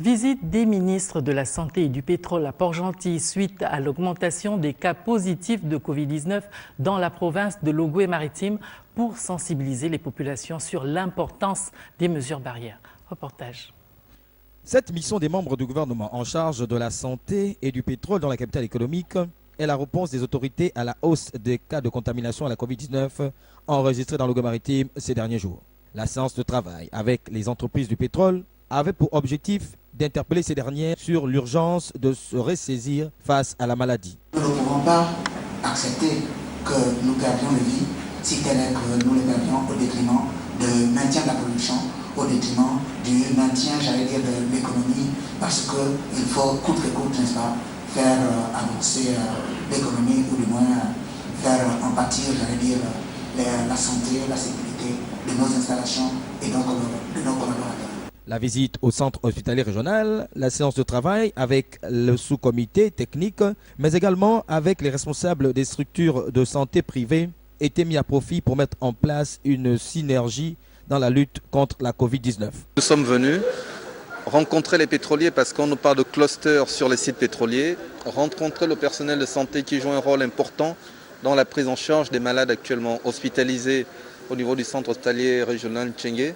Visite des ministres de la Santé et du Pétrole à Port-Gentil suite à l'augmentation des cas positifs de Covid-19 dans la province de l'Ogooué-Maritime pour sensibiliser les populations sur l'importance des mesures barrières. Reportage. Cette mission des membres du gouvernement en charge de la santé et du pétrole dans la capitale économique est la réponse des autorités à la hausse des cas de contamination à la Covid-19 enregistrés dans l'Ogooué-Maritime ces derniers jours. La séance de travail avec les entreprises du pétrole avait pour objectif d'interpeller ces dernières sur l'urgence de se ressaisir face à la maladie. Nous ne pouvons pas accepter que nous perdions les vies si tel est que nous les perdions au détriment du maintien de la production, au détriment du maintien, j'allais dire, de l'économie, parce qu'il faut coûte que coûte, n'est-ce pas, faire avancer l'économie ou du moins faire en pâtir, j'allais dire, la santé, la sécurité de nos installations et donc de nos collaborateurs. La visite au centre hospitalier régional, la séance de travail avec le sous-comité technique, mais également avec les responsables des structures de santé privées étaient mis à profit pour mettre en place une synergie dans la lutte contre la Covid-19. Nous sommes venus rencontrer les pétroliers parce qu'on nous parle de cluster sur les sites pétroliers, rencontrer le personnel de santé qui joue un rôle important dans la prise en charge des malades actuellement hospitalisés au niveau du centre hospitalier régional Tchengué,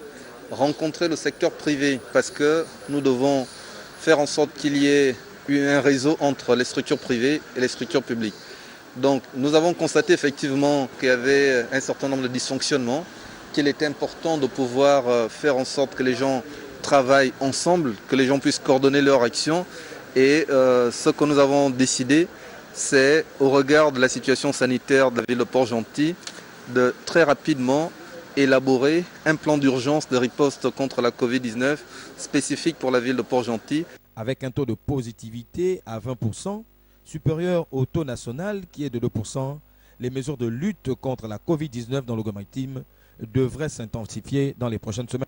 rencontrer le secteur privé parce que nous devons faire en sorte qu'il y ait un réseau entre les structures privées et les structures publiques. Donc nous avons constaté effectivement qu'il y avait un certain nombre de dysfonctionnements, qu'il était important de pouvoir faire en sorte que les gens travaillent ensemble, que les gens puissent coordonner leurs actions. Et ce que nous avons décidé, c'est au regard de la situation sanitaire de la ville de Port-Gentil, de très rapidement élaborer un plan d'urgence de riposte contre la Covid-19 spécifique pour la ville de Port-Gentil. Avec un taux de positivité à 20%, supérieur au taux national qui est de 2%, les mesures de lutte contre la Covid-19 dans l'Ogooué-Maritime devraient s'intensifier dans les prochaines semaines.